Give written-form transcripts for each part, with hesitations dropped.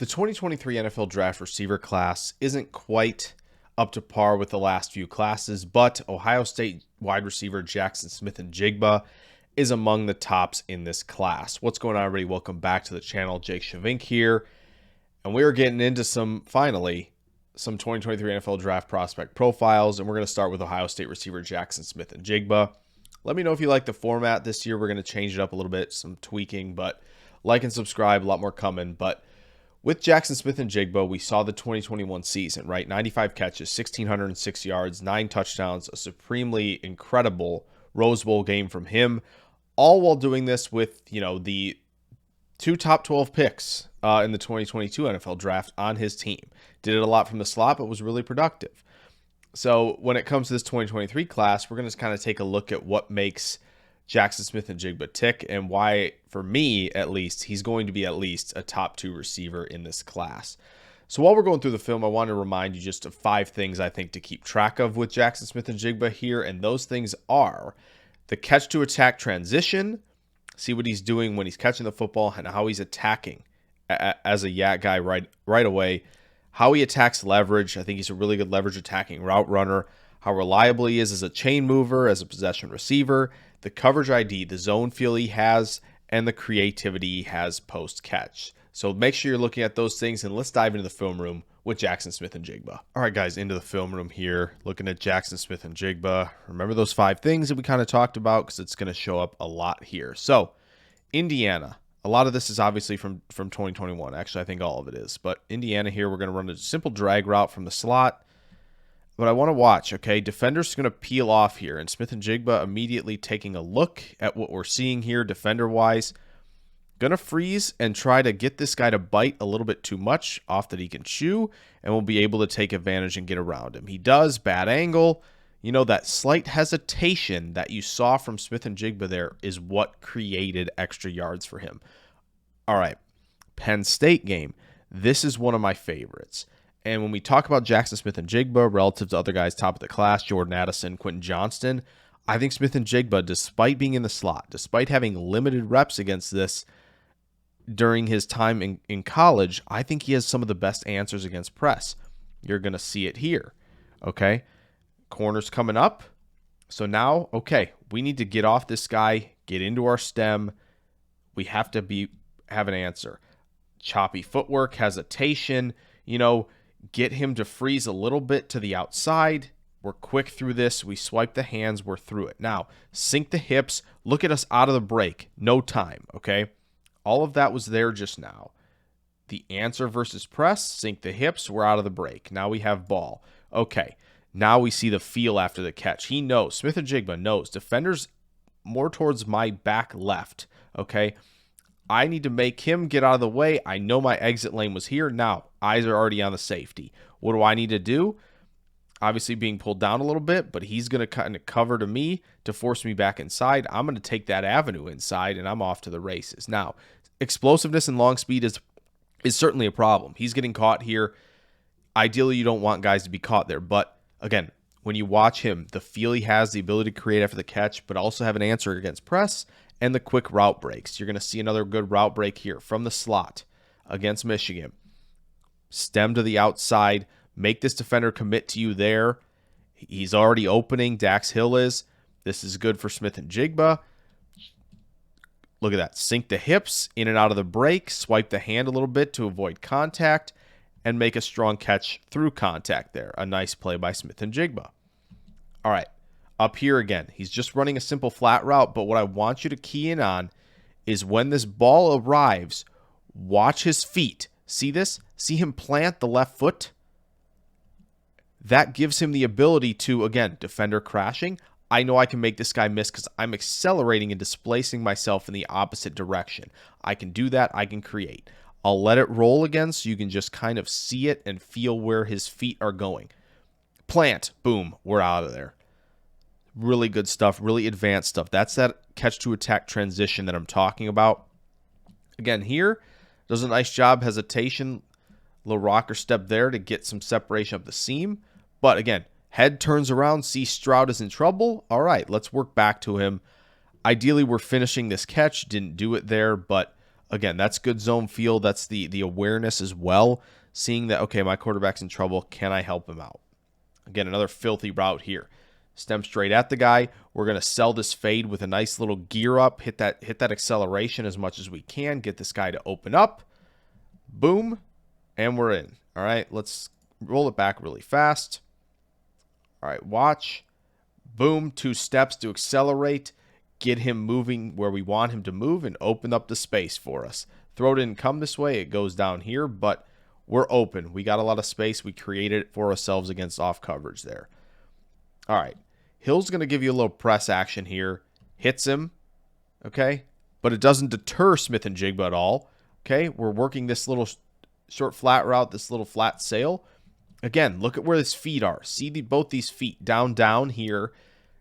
The 2023 NFL Draft receiver class isn't quite up to par with the last few classes, but Ohio State wide receiver Jaxon Smith-Njigba is among the tops in this class. What's going on, everybody? Welcome back to the channel. Jake Shavink here, and we're getting into finally, some 2023 NFL Draft prospect profiles, and we're going to start with Ohio State receiver Jaxon Smith-Njigba. Let me know if you like the format this year. We're going to change it up a little bit, some tweaking, but like and subscribe, a lot more coming. But with Jaxon Smith-Njigba, we saw the 2021 season, right? 95 catches, 1,606 yards, 9 touchdowns, a supremely incredible Rose Bowl game from him, all while doing this with, the 2 top 12 picks in the 2022 NFL Draft on his team. Did it a lot from the slot, but was really productive. So when it comes to this 2023 class, we're going to kind of take a look at what makes Jaxon Smith-Njigba tick and why, for me at least, he's going to be at least a top 2 receiver in this class. So while we're going through the film, I want to remind you just of 5 things I think to keep track of with Jaxon Smith-Njigba here, and those things are the catch to attack transition, see what he's doing when he's catching the football and how he's attacking as a yak guy right away, how he attacks leverage. I think he's a really good leverage attacking route runner, how reliable he is as a chain mover, as a possession receiver, the coverage ID, the zone feel he has, and the creativity he has post-catch. So make sure you're looking at those things, and let's dive into the film room with Jaxon Smith-Njigba. All right, guys, into the film room here, looking at Jaxon Smith-Njigba. Remember those 5 things that we kind of talked about because it's going to show up a lot here. So, Indiana. A lot of this is obviously from 2021. Actually, I think all of it is. But Indiana here, we're going to run a simple drag route from the slot. But I want to watch, okay? Defender's going to peel off here, and Smith-Njigba immediately taking a look at what we're seeing here defender-wise. Going to freeze and try to get this guy to bite a little bit too much off that he can chew, and we'll be able to take advantage and get around him. He does, bad angle. That slight hesitation that you saw from Smith-Njigba there is what created extra yards for him. All right, Penn State game. This is one of my favorites. And when we talk about Jaxon Smith-Njigba relative to other guys top of the class, Jordan Addison, Quentin Johnston, I think Smith-Njigba, despite being in the slot, despite having limited reps against this during his time in college, I think he has some of the best answers against press. You're going to see it here, okay? Corner's coming up. So now, okay, we need to get off this guy, get into our stem. We have to have an answer. Choppy footwork, hesitation, get him to freeze a little bit to the outside. We're quick through this. We swipe the hands. We're through it. Now, sink the hips. Look at us out of the break. No time, okay? All of that was there just now. The answer versus press, sink the hips. We're out of the break. Now we have ball. Okay, now we see the feel after the catch. He knows. Smith-Njigba knows. Defender's more towards my back left, okay? I need to make him get out of the way. I know my exit lane was here. Now, eyes are already on the safety. What do I need to do? Obviously being pulled down a little bit, but he's going to kind of cover to me to force me back inside. I'm going to take that avenue inside, and I'm off to the races. Now, explosiveness and long speed is certainly a problem. He's getting caught here. Ideally, you don't want guys to be caught there. But, again, when you watch him, the feel he has, the ability to create after the catch, but also have an answer against press, and the quick route breaks. You're going to see another good route break here from the slot against Michigan. Stem to the outside. Make this defender commit to you there. He's already opening. Dax Hill is. This is good for Smith-Njigba. Look at that. Sink the hips, in and out of the break. Swipe the hand a little bit to avoid contact, and make a strong catch through contact there. A nice play by Smith-Njigba. All right. Up here again, he's just running a simple flat route, but what I want you to key in on is when this ball arrives, watch his feet. See this? See him plant the left foot? That gives him the ability to, again, defender crashing. I know I can make this guy miss because I'm accelerating and displacing myself in the opposite direction. I can do that. I can create. I'll let it roll again so you can just kind of see it and feel where his feet are going. Plant. Boom. We're out of there. Really good stuff, really advanced stuff. That's that catch to attack transition that I'm talking about. Again, here, does a nice job, hesitation, little rocker step there to get some separation up the seam. But again, head turns around, sees Stroud is in trouble. All right, let's work back to him. Ideally, we're finishing this catch. Didn't do it there, but Again, that's good zone feel. That's the awareness as well. Seeing that, okay, my quarterback's in trouble. Can I help him out? Again, another filthy route here. Stem straight at the guy. We're going to sell this fade with a nice little gear up. Hit that acceleration as much as we can. Get this guy to open up. Boom. And we're in. All right, let's roll it back really fast. All right, watch. Boom. 2 steps to accelerate. Get him moving where we want him to move and open up the space for us. Throw didn't come this way. It goes down here, but we're open. We got a lot of space. We created it for ourselves against off coverage there. All right. Hill's going to give you a little press action here. Hits him. Okay. But it doesn't deter Smith-Njigba at all. Okay. We're working this little short flat route, this little flat sail. Again, look at where his feet are. See both these feet down here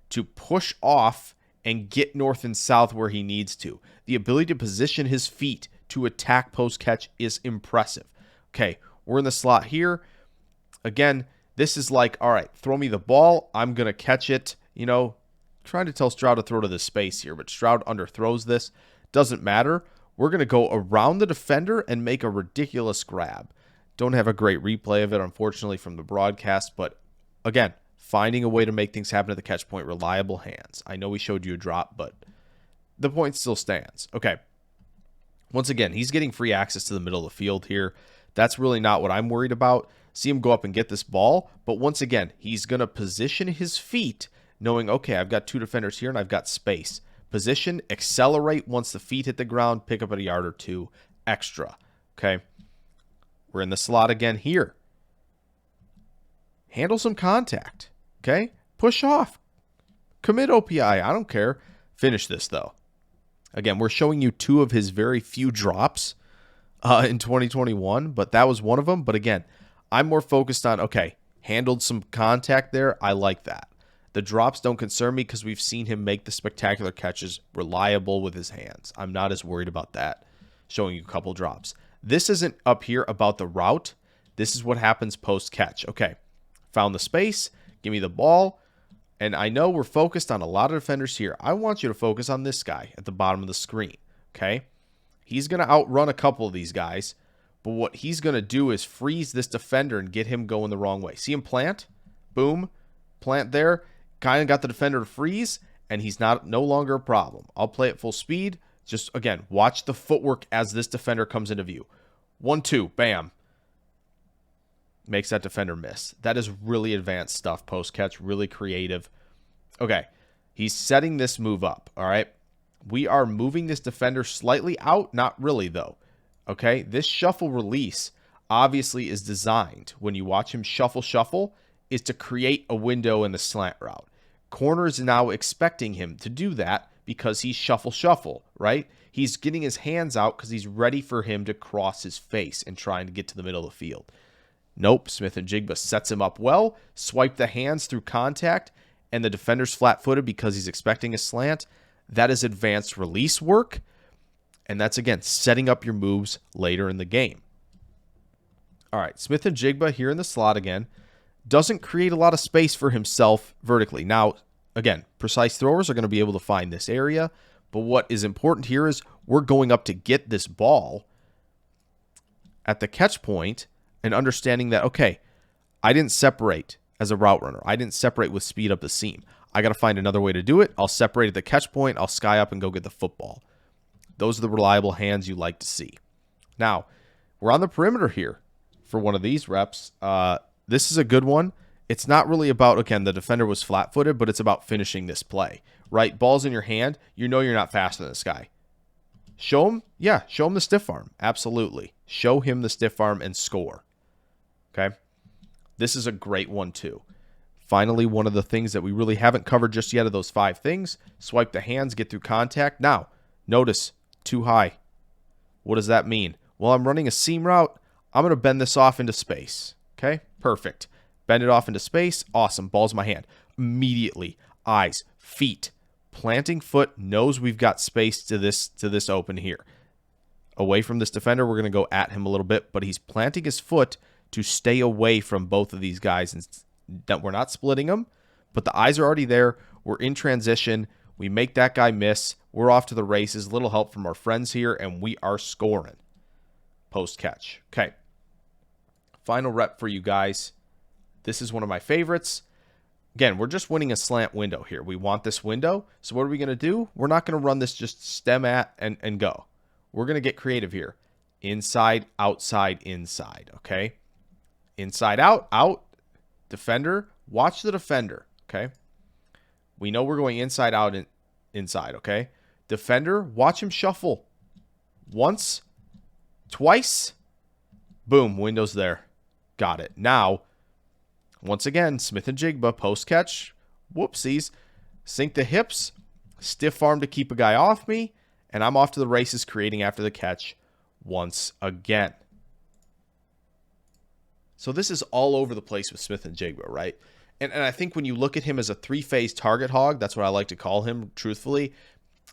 to push off and get north and south where he needs to. The ability to position his feet to attack post catch is impressive. Okay, we're in the slot here. Again, this is like, all right, throw me the ball. I'm going to catch it. You know, trying to tell Stroud to throw to the space here, but Stroud underthrows this. Doesn't matter. We're going to go around the defender and make a ridiculous grab. Don't have a great replay of it, unfortunately, from the broadcast, but again, finding a way to make things happen at the catch point, reliable hands. I know we showed you a drop, but the point still stands. Okay. Once again, he's getting free access to the middle of the field here. That's really not what I'm worried about. See him go up and get this ball, but once again, he's going to position his feet knowing, okay, I've got 2 defenders here and I've got space. Position, accelerate once the feet hit the ground, pick up a yard or 2 extra. Okay. We're in the slot again here. Handle some contact. Okay. Push off. Commit OPI. I don't care. Finish this, though. Again, we're showing you 2 of his very few drops in 2021, but that was one of them. But again, I'm more focused on, okay, handled some contact there. I like that. The drops don't concern me because we've seen him make the spectacular catches reliable with his hands. I'm not as worried about that, showing you a couple drops. This isn't up here about the route. This is what happens post-catch. Okay, found the space. Give me the ball. And I know we're focused on a lot of defenders here. I want you to focus on this guy at the bottom of the screen, okay? He's going to outrun a couple of these guys, but what he's going to do is freeze this defender and get him going the wrong way. See him plant? Boom. Plant there. Kind of got the defender to freeze, and he's no longer a problem. I'll play at full speed. Just, again, watch the footwork as this defender comes into view. 1-2. Bam. Makes that defender miss. That is really advanced stuff post-catch, really creative. Okay, he's setting this move up, all right? We are moving this defender slightly out, not really, though. Okay, this shuffle release obviously is designed, when you watch him shuffle, is to create a window in the slant route. Corner is now expecting him to do that because he's shuffle, right? He's getting his hands out because he's ready for him to cross his face and trying to get to the middle of the field. Nope, Smith-Njigba sets him up well, swipe the hands through contact, and the defender's flat-footed because he's expecting a slant. That is advanced release work, and that's, again, setting up your moves later in the game. All right, Smith-Njigba here in the slot again. Doesn't create a lot of space for himself vertically. Now, again, precise throwers are going to be able to find this area, but what is important here is we're going up to get this ball at the catch point and understanding that, okay, I didn't separate as a route runner. I didn't separate with speed up the seam. I got to find another way to do it. I'll separate at the catch point. I'll sky up and go get the football. Those are the reliable hands you like to see. Now, we're on the perimeter here for one of these reps. This is a good one. It's not really about, again, the defender was flat-footed, but it's about finishing this play, right? Ball's in your hand. You know you're not faster than this guy. Show him, yeah, show him the stiff arm. Absolutely. Show him the stiff arm and score. Okay? This is a great one, too. Finally, one of the things that we really haven't covered just yet of those 5 things. Swipe the hands, get through contact. Now, notice, too high. What does that mean? Well, I'm running a seam route. I'm going to bend this off into space. Okay? Perfect. Bend it off into space. Awesome. Ball's in my hand. Immediately. Eyes. Feet. Planting foot. Knows we've got space to this open here. Away from this defender, we're going to go at him a little bit, but he's planting his foot to stay away from both of these guys. And that we're not splitting them, but the eyes are already there. We're in transition. We make that guy miss. We're off to the races. Little help from our friends here, and we are scoring. Post catch. Okay. Final rep for you guys. This is one of my favorites. Again, we're just winning a slant window here. We want this window. So what are we going to do? We're not going to run this just stem at and go. We're going to get creative here. Inside, outside, inside. Okay. Inside, out, out. Defender. Watch the defender. Okay. We know we're going inside, out, and inside. Okay. Defender. Watch him shuffle. Once. Twice. Boom. Window's there. Got it. Now, once again, Smith-Njigba, post catch. Whoopsies. Sink the hips. Stiff arm to keep a guy off me. And I'm off to the races, creating after the catch once again. So this is all over the place with Smith-Njigba, right? And I think when you look at him as a three-phase target hog, that's what I like to call him, truthfully,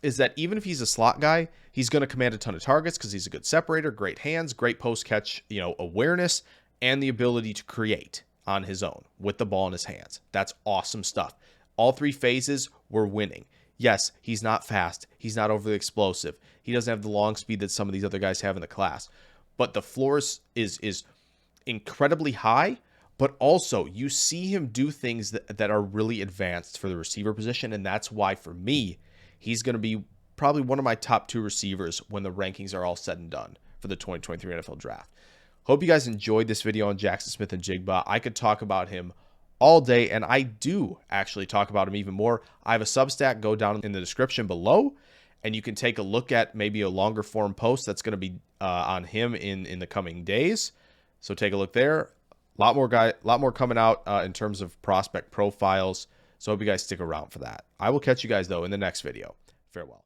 is that even if he's a slot guy, he's going to command a ton of targets because he's a good separator, great hands, great post-catch, awareness, and the ability to create on his own with the ball in his hands. That's awesome stuff. All three phases, we're winning. Yes, he's not fast. He's not overly explosive. He doesn't have the long speed that some of these other guys have in the class. But the floor is incredibly high, but also you see him do things that are really advanced for the receiver position, and that's why, for me, he's going to be probably one of my top 2 receivers when the rankings are all said and done for the 2023 NFL Draft. Hope you guys enjoyed this video on Jaxon Smith-Njigba. I could talk about him all day, and I do actually talk about him even more. I have a Substack. Go down in the description below, and you can take a look at maybe a longer form post that's going to be on him in the coming days. So take a look there. A lot more coming out in terms of prospect profiles. So I hope you guys stick around for that. I will catch you guys, though, in the next video. Farewell.